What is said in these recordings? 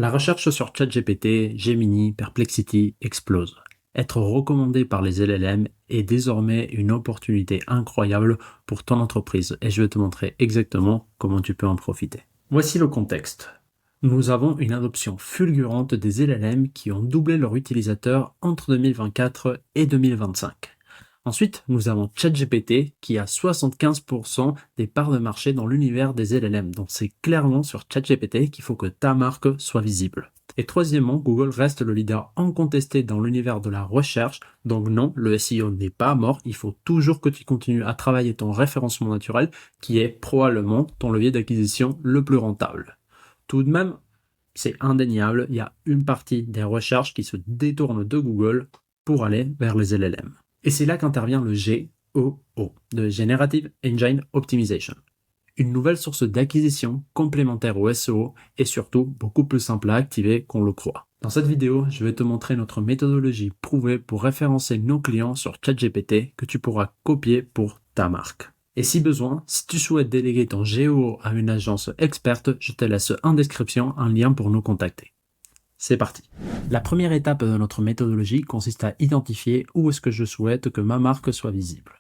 La recherche sur ChatGPT, Gemini, Perplexity explose. Être recommandé par les LLM est désormais une opportunité incroyable pour ton entreprise et je vais te montrer exactement comment tu peux en profiter. Voici le contexte. Nous avons une adoption fulgurante des LLM qui ont doublé leurs utilisateurs entre 2024 et 2025. Ensuite, nous avons ChatGPT qui a 75% des parts de marché dans l'univers des LLM. Donc c'est clairement sur ChatGPT qu'il faut que ta marque soit visible. Et troisièmement, Google reste le leader incontesté dans l'univers de la recherche. Donc non, le SEO n'est pas mort. Il faut toujours que tu continues à travailler ton référencement naturel qui est probablement ton levier d'acquisition le plus rentable. Tout de même, c'est indéniable, il y a une partie des recherches qui se détournent de Google pour aller vers les LLM. Et c'est là qu'intervient le GOO, de Generative Engine Optimization. Une nouvelle source d'acquisition complémentaire au SEO et surtout beaucoup plus simple à activer qu'on le croit. Dans cette vidéo, je vais te montrer notre méthodologie prouvée pour référencer nos clients sur ChatGPT que tu pourras copier pour ta marque. Et si besoin, si tu souhaites déléguer ton GO à une agence experte, je te laisse en description un lien pour nous contacter. C'est parti. La première étape de notre méthodologie consiste à identifier où est-ce que je souhaite que ma marque soit visible.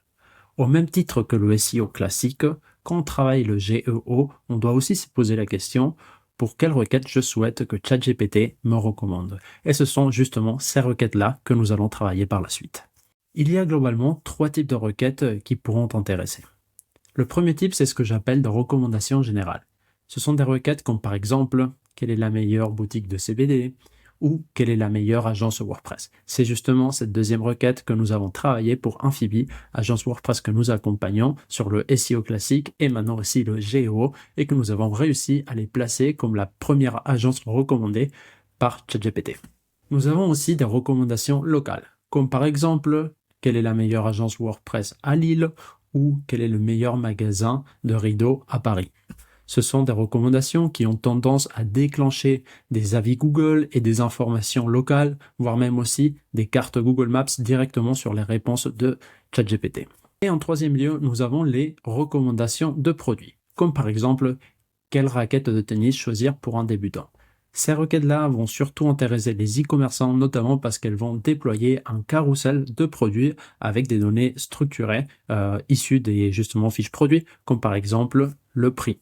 Au même titre que le SEO classique, quand on travaille le GEO, on doit aussi se poser la question pour quelle requête je souhaite que ChatGPT me recommande. Et ce sont justement ces requêtes-là que nous allons travailler par la suite. Il y a globalement 3 types de requêtes qui pourront t'intéresser. Le premier type, c'est ce que j'appelle des recommandations générales. Ce sont des requêtes comme par exemple, quelle est la meilleure boutique de CBD ou quelle est la meilleure agence WordPress. C'est justement cette deuxième requête que nous avons travaillé pour Amphibie, agence WordPress que nous accompagnons sur le SEO classique et maintenant aussi le GEO et que nous avons réussi à les placer comme la première agence recommandée par ChatGPT. Nous avons aussi des recommandations locales, comme par exemple, quelle est la meilleure agence WordPress à Lille ou quel est le meilleur magasin de rideaux à Paris. Ce sont des recommandations qui ont tendance à déclencher des avis Google et des informations locales, voire même aussi des cartes Google Maps directement sur les réponses de ChatGPT. Et en troisième lieu, nous avons les recommandations de produits, comme par exemple, quelle raquette de tennis choisir pour un débutant. Ces requêtes-là vont surtout intéresser les e-commerçants, notamment parce qu'elles vont déployer un carrousel de produits avec des données structurées issues des justement fiches produits, comme par exemple le prix.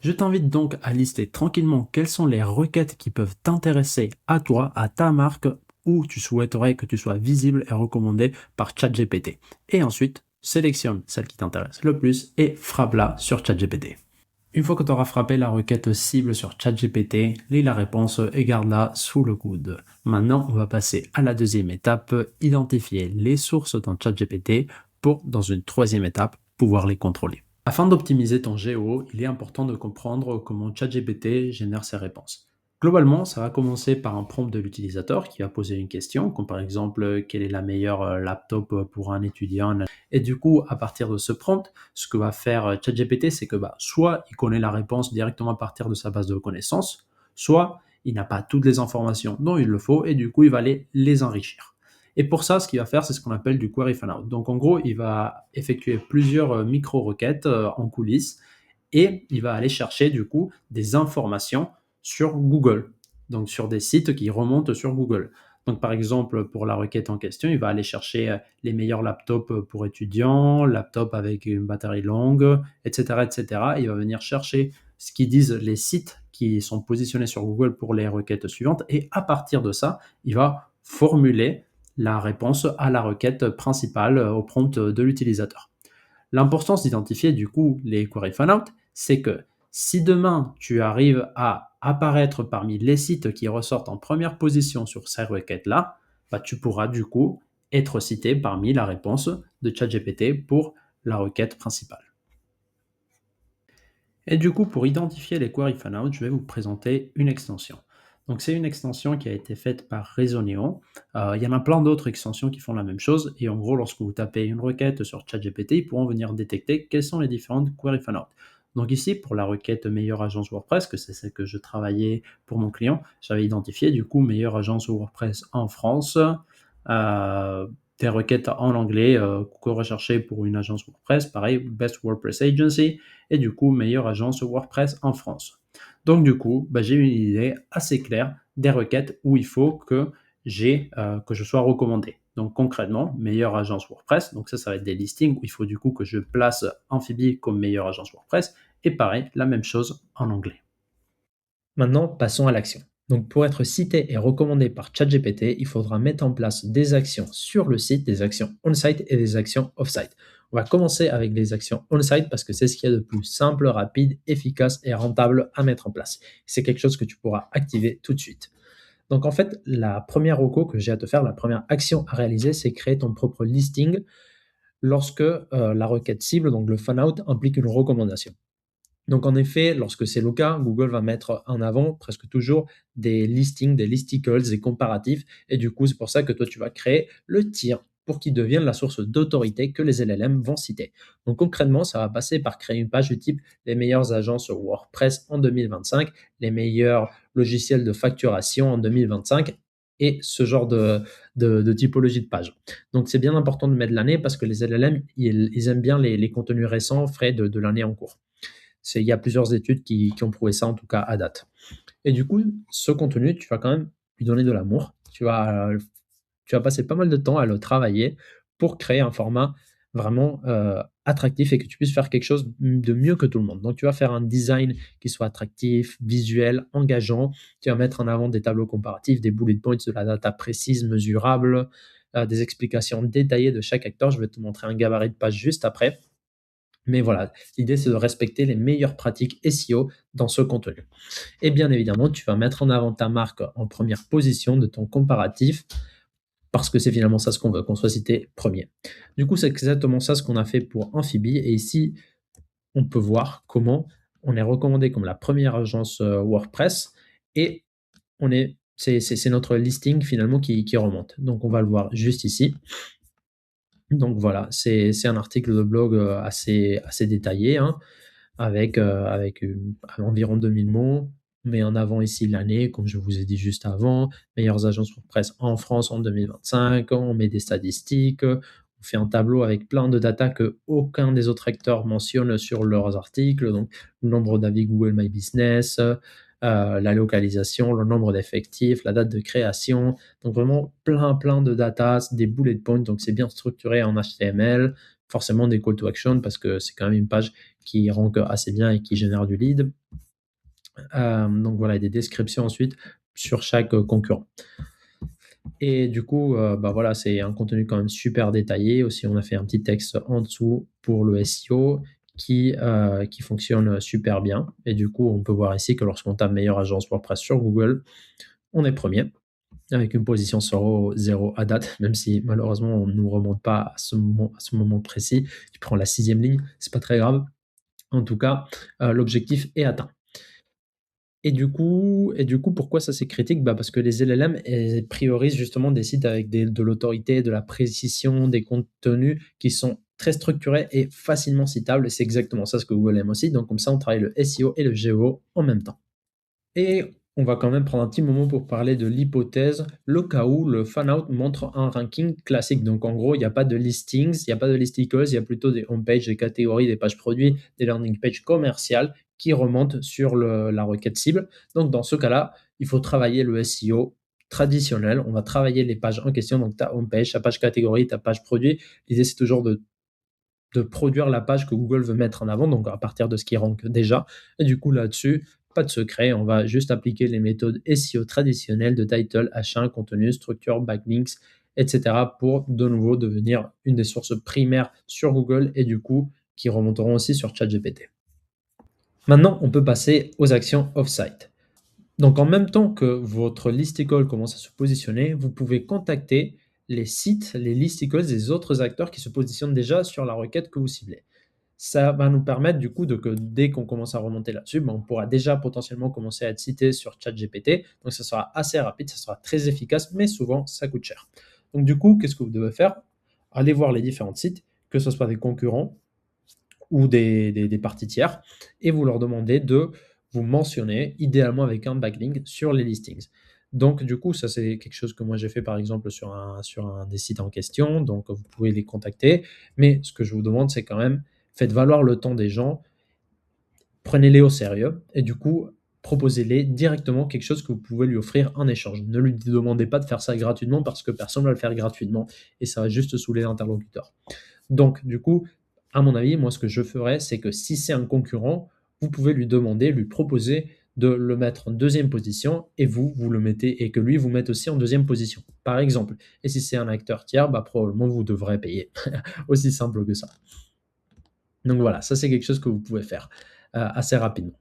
Je t'invite donc à lister tranquillement quelles sont les requêtes qui peuvent t'intéresser à toi, à ta marque, où tu souhaiterais que tu sois visible et recommandé par ChatGPT. Et ensuite, sélectionne celle qui t'intéresse le plus et frappe-la sur ChatGPT. Une fois que tu auras frappé la requête cible sur ChatGPT, lis la réponse et garde-la sous le coude. Maintenant, on va passer à la deuxième étape, identifier les sources dans ChatGPT pour, dans une troisième étape, pouvoir les contrôler. Afin d'optimiser ton GEO, il est important de comprendre comment ChatGPT génère ses réponses. Globalement, ça va commencer par un prompt de l'utilisateur qui va poser une question, comme par exemple quelle est la meilleure laptop pour un étudiant. Et du coup, à partir de ce prompt, ce que va faire ChatGPT, c'est que soit il connaît la réponse directement à partir de sa base de connaissances, soit il n'a pas toutes les informations dont il le faut et du coup, il va les enrichir. Et pour ça, ce qu'il va faire, c'est ce qu'on appelle du query fan out. Donc en gros, il va effectuer plusieurs micro-requêtes en coulisses et il va aller chercher du coup des informations sur Google, donc sur des sites qui remontent sur Google. Donc par exemple, pour la requête en question, il va aller chercher les meilleurs laptops pour étudiants, laptops avec une batterie longue, etc., etc. Il va venir chercher ce qu'ils disent les sites qui sont positionnés sur Google pour les requêtes suivantes et à partir de ça, il va formuler la réponse à la requête principale au prompt de l'utilisateur. L'importance d'identifier du coup les query fan-out, c'est que si demain tu arrives à apparaître parmi les sites qui ressortent en première position sur ces requêtes-là, tu pourras du coup être cité parmi la réponse de ChatGPT pour la requête principale. Et du coup, pour identifier les query fan-out, je vais vous présenter une extension. Donc, c'est une extension qui a été faite par Resoneo. Il y en a plein d'autres extensions qui font la même chose. Et en gros, lorsque vous tapez une requête sur ChatGPT, ils pourront venir détecter quelles sont les différentes query fan-out. Donc ici, pour la requête meilleure agence WordPress, que c'est celle que je travaillais pour mon client, j'avais identifié du coup meilleure agence WordPress en France, des requêtes en anglais recherchées pour une agence WordPress, pareil, Best WordPress Agency, et du coup, meilleure agence WordPress en France. Donc du coup, j'ai une idée assez claire des requêtes où il faut que je sois recommandé. Donc concrètement, meilleure agence WordPress, donc ça va être des listings où il faut du coup que je place Amphibie comme meilleure agence WordPress et pareil, la même chose en anglais. Maintenant, passons à l'action. Donc, pour être cité et recommandé par ChatGPT, il faudra mettre en place des actions sur le site, des actions on-site et des actions off-site. On va commencer avec les actions on-site parce que c'est ce qu'il y a de plus simple, rapide, efficace et rentable à mettre en place. C'est quelque chose que tu pourras activer tout de suite. Donc, en fait, la première reco que j'ai à te faire, la première action à réaliser, c'est créer ton propre listing lorsque la requête cible, donc le fan-out, implique une recommandation. Donc en effet, lorsque c'est le cas, Google va mettre en avant presque toujours des listings, des listicles, des comparatifs. Et du coup, c'est pour ça que toi, tu vas créer le tir pour qu'il devienne la source d'autorité que les LLM vont citer. Donc concrètement, ça va passer par créer une page du type les meilleures agences WordPress en 2025, les meilleurs logiciels de facturation en 2025 et ce genre de typologie de page. Donc c'est bien important de mettre l'année parce que les LLM, ils aiment bien les contenus récents frais de l'année en cours. Il y a plusieurs études qui ont prouvé ça, en tout cas à date. Et du coup, ce contenu, tu vas quand même lui donner de l'amour. Tu vas passer pas mal de temps à le travailler pour créer un format vraiment attractif et que tu puisses faire quelque chose de mieux que tout le monde. Donc, tu vas faire un design qui soit attractif, visuel, engageant. Tu vas mettre en avant des tableaux comparatifs, des bullet points, de la data précise, mesurable, des explications détaillées de chaque acteur. Je vais te montrer un gabarit de page juste après. Mais voilà, l'idée c'est de respecter les meilleures pratiques SEO dans ce contenu. Et bien évidemment, tu vas mettre en avant ta marque en première position de ton comparatif parce que c'est finalement ça ce qu'on veut, qu'on soit cité premier. Du coup, c'est exactement ça ce qu'on a fait pour Amphibie. Et ici, on peut voir comment on est recommandé comme la première agence WordPress et c'est notre listing finalement qui remonte. Donc, on va le voir juste ici. Donc voilà, c'est un article de blog assez détaillé, hein, avec environ 2000 mots. On met en avant ici l'année, comme je vous ai dit juste avant, meilleures agences WordPress en France en 2025, on met des statistiques, on fait un tableau avec plein de data que aucun des autres acteurs mentionne sur leurs articles, donc le nombre d'avis Google My Business, la localisation, le nombre d'effectifs, la date de création, donc vraiment plein de data, des bullet points, donc c'est bien structuré en HTML, forcément des call to action parce que c'est quand même une page qui rank assez bien et qui génère du lead. Donc voilà, des descriptions ensuite sur chaque concurrent. Et du coup, voilà, c'est un contenu quand même super détaillé. Aussi, on a fait un petit texte en dessous pour le SEO qui fonctionne super bien. Et du coup, on peut voir ici que lorsqu'on tape meilleure agence WordPress sur Google, on est premier avec une position 0 à date, même si malheureusement on ne nous remonte pas à ce moment précis. Tu prends la 6e ligne, c'est pas très grave. En tout cas, l'objectif est atteint. Et du coup, pourquoi ça c'est critique? Parce que les LLM, elles priorisent justement des sites avec de l'autorité, de la précision, des contenus qui sont très structurés et facilement citables. Et c'est exactement ça ce que Google aime aussi. Donc comme ça, on travaille le SEO et le GEO en même temps. Et on va quand même prendre un petit moment pour parler de l'hypothèse, le cas où le fan-out montre un ranking classique. Donc en gros, il n'y a pas de listings, il n'y a pas de listicles, il y a plutôt des homepages, des catégories, des pages produits, des landing pages commerciales qui remontent sur la requête cible. Donc dans ce cas-là, il faut travailler le SEO traditionnel. On va travailler les pages en question, donc ta homepage, ta page catégorie, ta page produit. L'idée, c'est toujours de produire la page que Google veut mettre en avant, donc à partir de ce qui rank déjà. Et du coup, là-dessus, pas de secret, on va juste appliquer les méthodes SEO traditionnelles de title, H1, contenu, structure, backlinks, etc. pour de nouveau devenir une des sources primaires sur Google et du coup qui remonteront aussi sur ChatGPT. Maintenant, on peut passer aux actions off-site. Donc en même temps que votre listicle commence à se positionner, vous pouvez contacter les sites, les listicles des autres acteurs qui se positionnent déjà sur la requête que vous ciblez. Ça va nous permettre du coup que dès qu'on commence à remonter là-dessus, on pourra déjà potentiellement commencer à être cité sur ChatGPT. Donc ça sera assez rapide, ça sera très efficace, mais souvent ça coûte cher. Donc du coup, qu'est-ce que vous devez faire? Allez voir les différents sites, que ce soit des concurrents ou des parties tiers, et vous leur demandez de vous mentionner, idéalement avec un backlink, sur les listings. Donc, du coup, ça, c'est quelque chose que moi j'ai fait par exemple sur un des sites en question. Donc, vous pouvez les contacter. Mais ce que je vous demande, c'est quand même, faites valoir le temps des gens, prenez-les au sérieux. Et du coup, proposez-les directement quelque chose que vous pouvez lui offrir en échange. Ne lui demandez pas de faire ça gratuitement parce que personne ne va le faire gratuitement et ça va juste saouler l'interlocuteur. Donc, du coup, à mon avis, moi, ce que je ferais, c'est que si c'est un concurrent, vous pouvez lui demander, lui proposer de le mettre en deuxième position et vous le mettez et que lui vous mette aussi en deuxième position, par exemple. Et si c'est un acteur tiers, bah, probablement vous devrez payer. Aussi simple que ça. Donc voilà, ça c'est quelque chose que vous pouvez faire assez rapidement.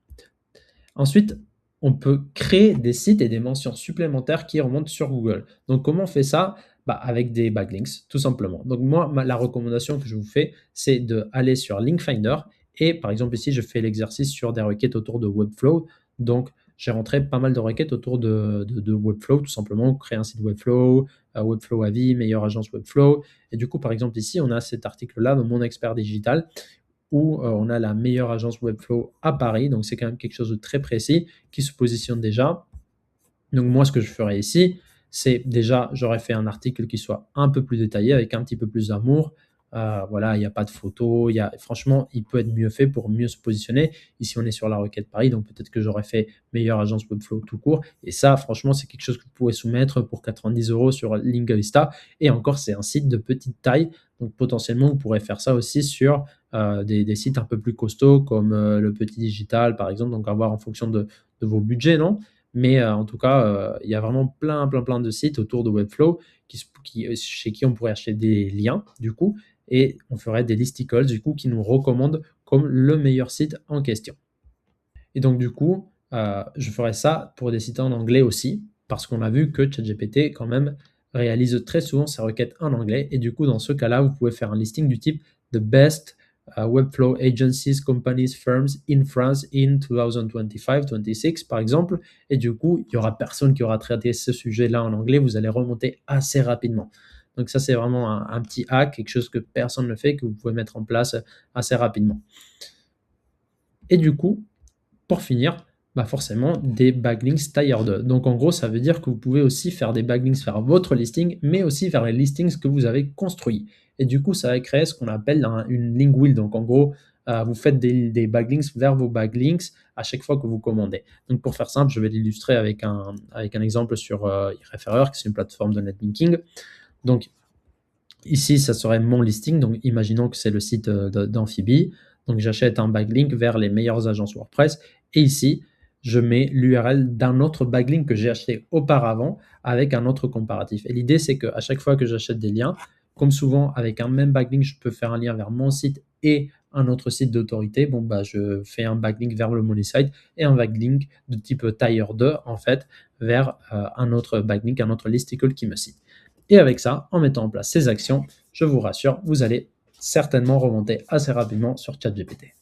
Ensuite, on peut créer des sites et des mentions supplémentaires qui remontent sur Google. Donc comment on fait ça? Bah, avec des backlinks, tout simplement. Donc moi, la recommandation que je vous fais, c'est d'aller sur Link Finder et par exemple ici, je fais l'exercice sur des requêtes autour de Webflow. Donc j'ai rentré pas mal de requêtes autour de Webflow, tout simplement, créer un site Webflow, Webflow à vie, meilleure agence Webflow. Et du coup, par exemple ici, on a cet article-là dans Mon Expert Digital où on a la meilleure agence Webflow à Paris. Donc, c'est quand même quelque chose de très précis qui se positionne déjà. Donc, moi, ce que je ferais ici, c'est déjà, j'aurais fait un article qui soit un peu plus détaillé, avec un petit peu plus d'amour. Voilà, il n'y a pas de photos. Franchement, il peut être mieux fait pour mieux se positionner. Ici, on est sur la requête Paris, donc peut-être que j'aurais fait meilleure agence Webflow tout court. Et ça, franchement, c'est quelque chose que vous pouvez soumettre pour 90 € sur Linkavista. Et encore, c'est un site de petite taille. Donc, potentiellement, vous pourrez faire ça aussi sur des sites un peu plus costauds, comme le Petit Digital, par exemple. Donc, à voir en fonction de vos budgets, non? Mais en tout cas, il y a vraiment plein de sites autour de Webflow chez qui on pourrait acheter des liens, du coup, et on ferait des listicles, du coup, qui nous recommandent comme le meilleur site en question. Et donc, du coup, je ferais ça pour des sites en anglais aussi, parce qu'on a vu que ChatGPT, quand même, réalise très souvent ses requêtes en anglais. Et du coup, dans ce cas-là, vous pouvez faire un listing du type The best Webflow agencies, companies, firms in France in 2025-26, par exemple. Et du coup, il n'y aura personne qui aura traité ce sujet-là en anglais. Vous allez remonter assez rapidement. Donc ça, c'est vraiment un petit hack, quelque chose que personne ne fait, que vous pouvez mettre en place assez rapidement. Et du coup, pour finir, bah forcément des backlinks tier 2. Donc en gros, ça veut dire que vous pouvez aussi faire des backlinks vers votre listing, mais aussi vers les listings que vous avez construits. Et du coup, ça va créer ce qu'on appelle une link wheel. Donc en gros, vous faites des backlinks vers vos backlinks à chaque fois que vous commandez. Donc pour faire simple, je vais l'illustrer avec un exemple sur eReferrer, qui est une plateforme de netlinking. Donc ici, ça serait mon listing. Donc imaginons que c'est le site d'Amphibie. Donc j'achète un backlink vers les meilleures agences WordPress. Et ici, je mets l'URL d'un autre backlink que j'ai acheté auparavant avec un autre comparatif. Et l'idée, c'est qu'à chaque fois que j'achète des liens, comme souvent avec un même backlink, je peux faire un lien vers mon site et un autre site d'autorité. Bon, bah, je fais un backlink vers le money site et un backlink de type tier 2, en fait, vers un autre backlink, un autre listicle qui me cite. Et avec ça, en mettant en place ces actions, je vous rassure, vous allez certainement remonter assez rapidement sur ChatGPT.